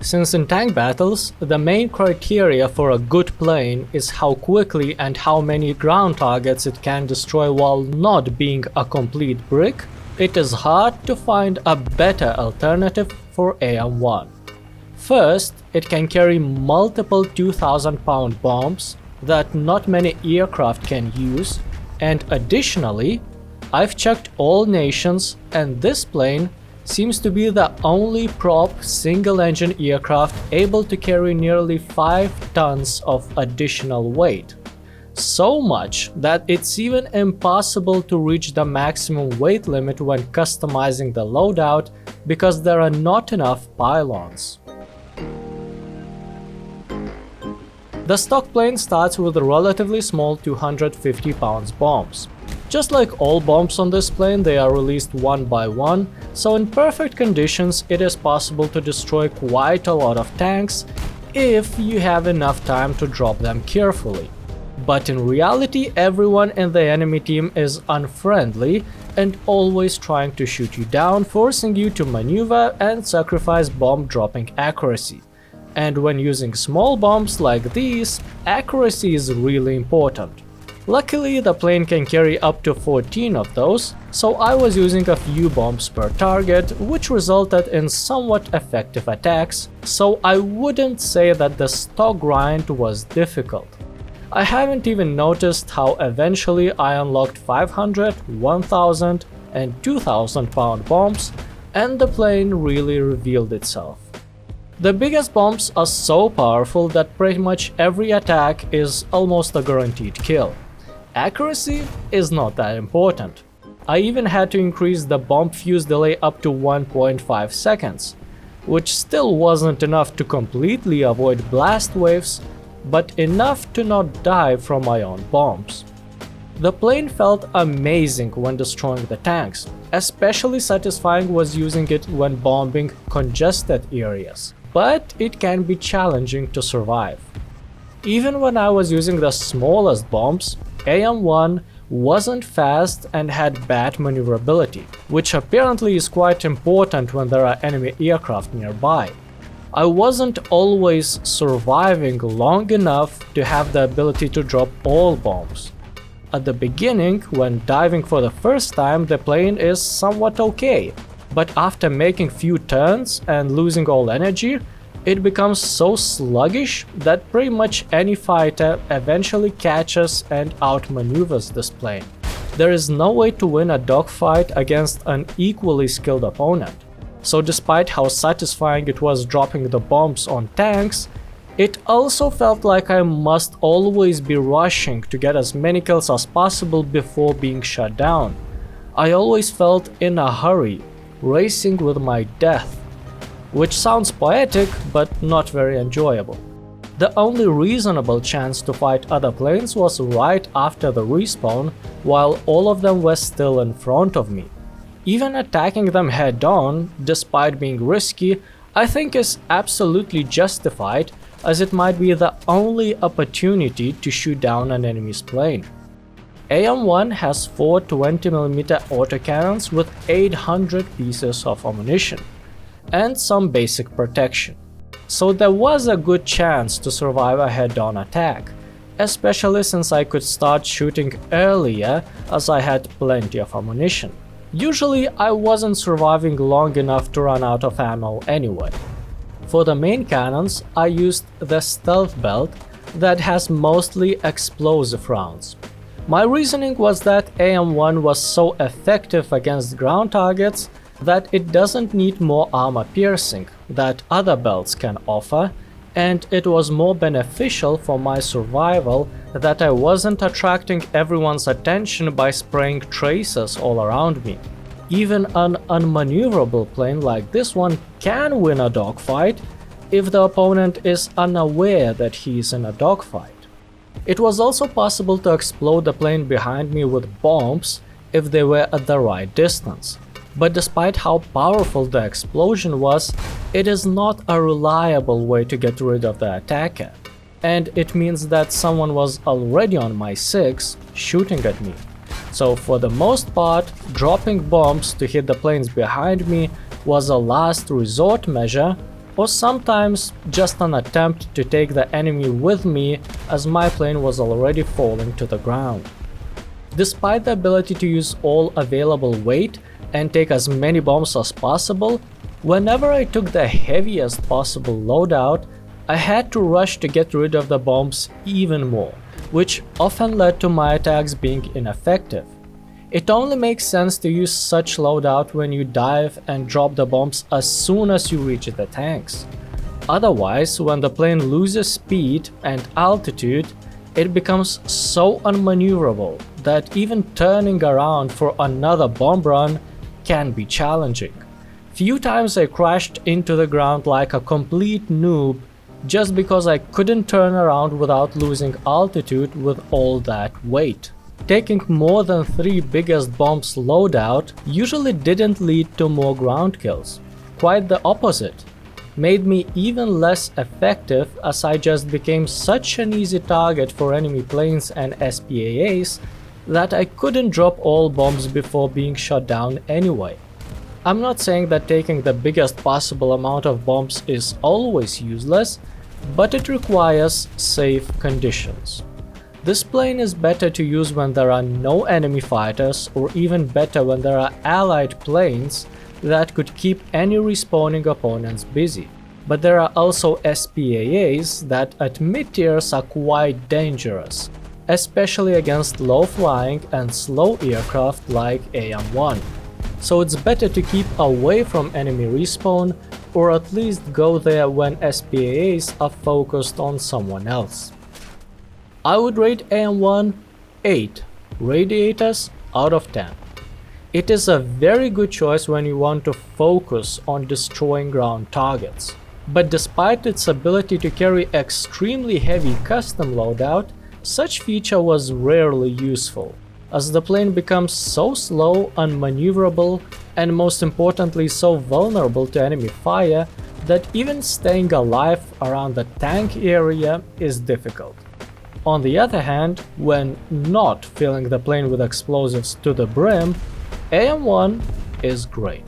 Since in tank battles, the main criteria for a good plane is how quickly and how many ground targets it can destroy while not being a complete brick, it is hard to find a better alternative for AM-1. First, it can carry multiple 2,000-pound bombs that not many aircraft can use, and additionally, I've checked all nations and this plane seems to be the only prop single-engine aircraft able to carry nearly 5 tons of additional weight. So much that it's even impossible to reach the maximum weight limit when customizing the loadout because there are not enough pylons. The stock plane starts with relatively small 250 pounds bombs. Just like all bombs on this plane, they are released one by one, so in perfect conditions it is possible to destroy quite a lot of tanks if you have enough time to drop them carefully. But in reality, everyone in the enemy team is unfriendly and always trying to shoot you down, forcing you to maneuver and sacrifice bomb dropping accuracy. And when using small bombs like these, accuracy is really important. Luckily, the plane can carry up to 14 of those, so I was using a few bombs per target, which resulted in somewhat effective attacks, so I wouldn't say that the stock grind was difficult. I haven't even noticed how eventually I unlocked 500, 1000 and 2000 pound bombs, and the plane really revealed itself. The biggest bombs are so powerful that pretty much every attack is almost a guaranteed kill. Accuracy is not that important. I even had to increase the bomb fuse delay up to 1.5 seconds, which still wasn't enough to completely avoid blast waves, but enough to not die from my own bombs. The plane felt amazing when destroying the tanks, especially satisfying was using it when bombing congested areas, but it can be challenging to survive. Even when I was using the smallest bombs, AM-1 wasn't fast and had bad maneuverability, which apparently is quite important when there are enemy aircraft nearby. I wasn't always surviving long enough to have the ability to drop all bombs. At the beginning, when diving for the first time, the plane is somewhat okay, but after making few turns and losing all energy, it becomes so sluggish that pretty much any fighter eventually catches and outmaneuvers this plane. There is no way to win a dogfight against an equally skilled opponent. So despite how satisfying it was dropping the bombs on tanks, it also felt like I must always be rushing to get as many kills as possible before being shut down. I always felt in a hurry, racing with my death. Which sounds poetic, but not very enjoyable. The only reasonable chance to fight other planes was right after the respawn, while all of them were still in front of me. Even attacking them head-on, despite being risky, I think is absolutely justified, as it might be the only opportunity to shoot down an enemy's plane. AM-1 has 4 20mm autocannons with 800 pieces of ammunition and some basic protection, so there was a good chance to survive a head-on attack, especially since I could start shooting earlier as I had plenty of ammunition. Usually I wasn't surviving long enough to run out of ammo anyway. For the main cannons, I used the stealth belt that has mostly explosive rounds. My reasoning was that AM-1 was so effective against ground targets that it doesn't need more armor piercing that other belts can offer, and it was more beneficial for my survival that I wasn't attracting everyone's attention by spraying traces all around me. Even an unmaneuverable plane like this one can win a dogfight if the opponent is unaware that he is in a dogfight. It was also possible to explode the plane behind me with bombs if they were at the right distance. But despite how powerful the explosion was, it is not a reliable way to get rid of the attacker, and it means that someone was already on my 6 shooting at me. So for the most part, dropping bombs to hit the planes behind me was a last resort measure, or sometimes just an attempt to take the enemy with me as my plane was already falling to the ground. Despite the ability to use all available weight and take as many bombs as possible, whenever I took the heaviest possible loadout, I had to rush to get rid of the bombs even more, which often led to my attacks being ineffective. It only makes sense to use such loadout when you dive and drop the bombs as soon as you reach the tanks. Otherwise, when the plane loses speed and altitude, it becomes so unmaneuverable that even turning around for another bomb run can be challenging. Few times I crashed into the ground like a complete noob just because I couldn't turn around without losing altitude with all that weight. Taking more than 3 biggest bombs loadout usually didn't lead to more ground kills. Quite the opposite. Made me even less effective as I just became such an easy target for enemy planes and SPAAs that I couldn't drop all bombs before being shot down anyway. I'm not saying that taking the biggest possible amount of bombs is always useless, but it requires safe conditions. This plane is better to use when there are no enemy fighters, or even better when there are allied planes that could keep any respawning opponents busy. But there are also SPAAs that at mid-tiers are quite dangerous, especially against low-flying and slow aircraft like AM-1. So it's better to keep away from enemy respawn, or at least go there when SPAAs are focused on someone else. I would rate AM-1 8 radiators out of 10. It is a very good choice when you want to focus on destroying ground targets. But despite its ability to carry extremely heavy custom loadout, such feature was rarely useful, as the plane becomes so slow, unmaneuverable, and most importantly so vulnerable to enemy fire that even staying alive around the tank area is difficult. On the other hand, when not filling the plane with explosives to the brim, AM-1 is great.